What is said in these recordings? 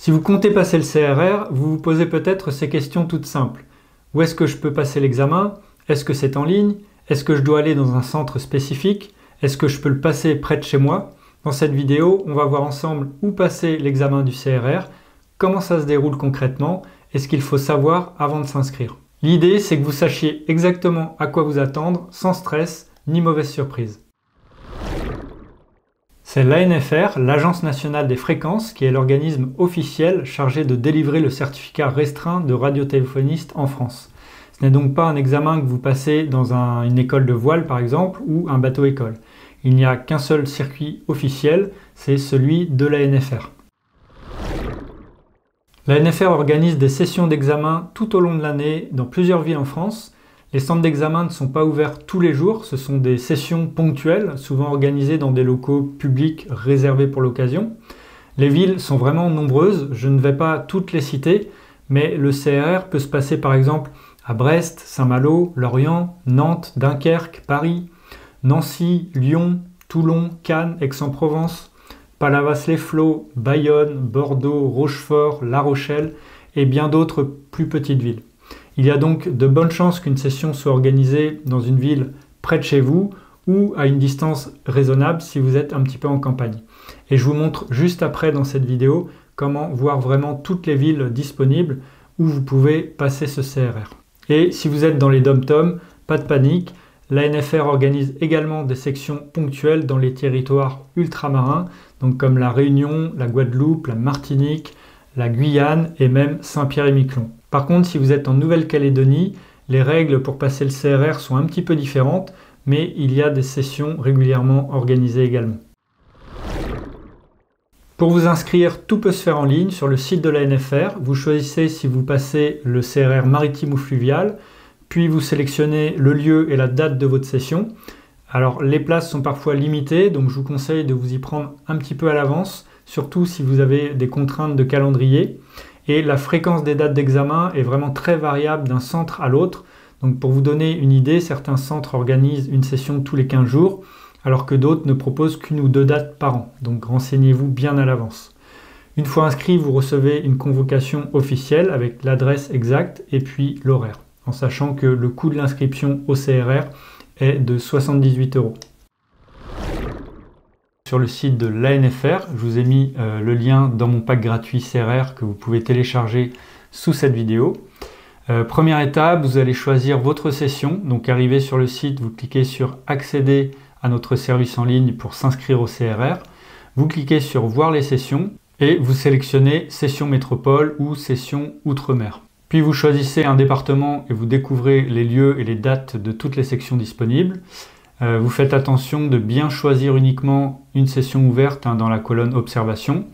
Si vous comptez passer le CRR, vous vous posez peut-être ces questions toutes simples. Où est-ce que je peux passer l'examen? Est-ce que c'est en ligne? Est-ce que je dois aller dans un centre spécifique? Est-ce que je peux le passer près de chez moi? Dans cette vidéo, on va voir ensemble où passer l'examen du CRR, comment ça se déroule concrètement et ce qu'il faut savoir avant de s'inscrire. L'idée, c'est que vous sachiez exactement à quoi vous attendre, sans stress ni mauvaise surprise. C'est l'ANFR, l'Agence nationale des fréquences, qui est l'organisme officiel chargé de délivrer le certificat restreint de radiotéléphoniste en France. Ce n'est donc pas un examen que vous passez dans une école de voile par exemple ou un bateau-école. Il n'y a qu'un seul circuit officiel, c'est celui de l'ANFR. L'ANFR organise des sessions d'examen tout au long de l'année dans plusieurs villes en France. Les centres d'examen ne sont pas ouverts tous les jours, ce sont des sessions ponctuelles, souvent organisées dans des locaux publics réservés pour l'occasion. Les villes sont vraiment nombreuses, je ne vais pas toutes les citer, mais le CRR peut se passer par exemple à Brest, Saint-Malo, Lorient, Nantes, Dunkerque, Paris, Nancy, Lyon, Toulon, Cannes, Aix-en-Provence, Palavas-les-Flots, Bayonne, Bordeaux, Rochefort, La Rochelle et bien d'autres plus petites villes. Il y a donc de bonnes chances qu'une session soit organisée dans une ville près de chez vous ou à une distance raisonnable si vous êtes un petit peu en campagne. Et je vous montre juste après dans cette vidéo comment voir vraiment toutes les villes disponibles où vous pouvez passer ce CRR. Et si vous êtes dans les dom-toms, pas de panique, l'ANFR organise également des sections ponctuelles dans les territoires ultramarins, donc comme la Réunion, la Guadeloupe, la Martinique, la Guyane et même Saint-Pierre-et-Miquelon. Par contre, si vous êtes en Nouvelle-Calédonie, les règles pour passer le CRR sont un petit peu différentes, mais il y a des sessions régulièrement organisées également. Pour vous inscrire, tout peut se faire en ligne sur le site de l'ANFR. Vous choisissez si vous passez le CRR maritime ou fluvial, puis vous sélectionnez le lieu et la date de votre session. Alors les places sont parfois limitées, donc je vous conseille de vous y prendre un petit peu à l'avance, surtout si vous avez des contraintes de calendrier. Et la fréquence des dates d'examen est vraiment très variable d'un centre à l'autre. Donc pour vous donner une idée, certains centres organisent une session tous les 15 jours, alors que d'autres ne proposent qu'une ou deux dates par an. Donc renseignez-vous bien à l'avance. Une fois inscrit, vous recevez une convocation officielle avec l'adresse exacte et puis l'horaire, en sachant que le coût de l'inscription au CRR est de 78 €. Sur le site de l'ANFR, je vous ai mis le lien dans mon pack gratuit CRR que vous pouvez télécharger sous cette vidéo. Première étape, vous allez choisir votre session. Donc arrivé sur le site, vous cliquez sur accéder à notre service en ligne pour s'inscrire au CRR. Vous cliquez sur voir les sessions et vous sélectionnez session métropole ou session outre-mer. Puis vous choisissez un département et vous découvrez les lieux et les dates de toutes les sections disponibles. Vous faites attention de bien choisir uniquement une session ouverte dans la colonne observation.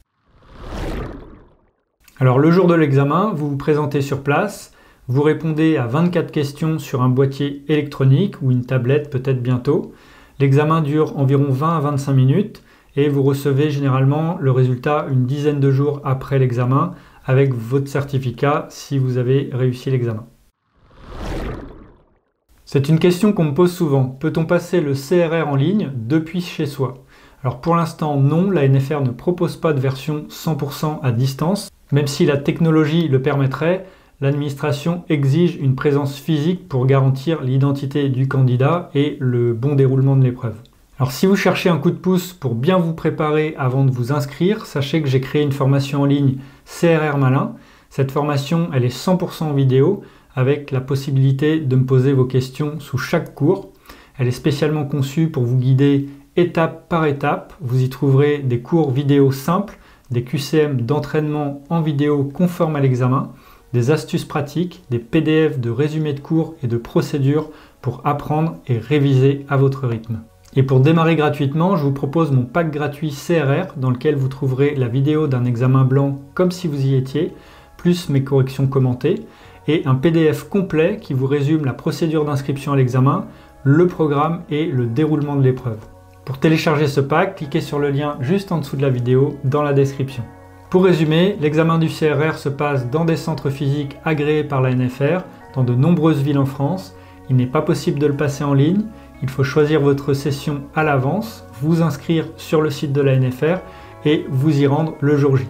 Alors le jour de l'examen, vous vous présentez sur place, vous répondez à 24 questions sur un boîtier électronique ou une tablette peut-être bientôt. L'examen dure environ 20 à 25 minutes et vous recevez généralement le résultat une dizaine de jours après l'examen avec votre certificat si vous avez réussi l'examen. C'est une question qu'on me pose souvent. Peut-on passer le CRR en ligne depuis chez soi? Alors pour l'instant non, l'ANFR ne propose pas de version 100% à distance. Même si la technologie le permettrait, l'administration exige une présence physique pour garantir l'identité du candidat et le bon déroulement de l'épreuve. Alors si vous cherchez un coup de pouce pour bien vous préparer avant de vous inscrire, sachez que j'ai créé une formation en ligne CRR Malin. Cette formation, elle est 100% en vidéo, avec la possibilité de me poser vos questions sous chaque cours. Elle est spécialement conçue pour vous guider étape par étape. Vous y trouverez des cours vidéo simples, des QCM d'entraînement en vidéo conformes à l'examen, des astuces pratiques, des PDF de résumés de cours et de procédures pour apprendre et réviser à votre rythme. Et pour démarrer gratuitement, je vous propose mon pack gratuit CRR dans lequel vous trouverez la vidéo d'un examen blanc comme si vous y étiez, plus mes corrections commentées, et un PDF complet qui vous résume la procédure d'inscription à l'examen, le programme et le déroulement de l'épreuve. Pour télécharger ce pack, cliquez sur le lien juste en dessous de la vidéo dans la description. Pour résumer, l'examen du CRR se passe dans des centres physiques agréés par l'ANFR, dans de nombreuses villes en France. Il n'est pas possible de le passer en ligne. Il faut choisir votre session à l'avance, vous inscrire sur le site de l'ANFR et vous y rendre le jour J.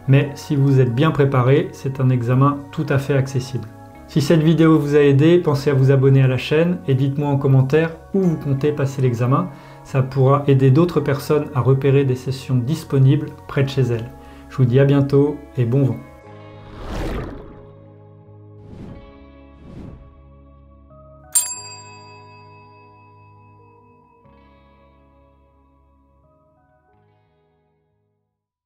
Mais si vous êtes bien préparé, c'est un examen tout à fait accessible. Si cette vidéo vous a aidé, pensez à vous abonner à la chaîne et dites-moi en commentaire où vous comptez passer l'examen. Ça pourra aider d'autres personnes à repérer des sessions disponibles près de chez elles. Je vous dis à bientôt et bon vent.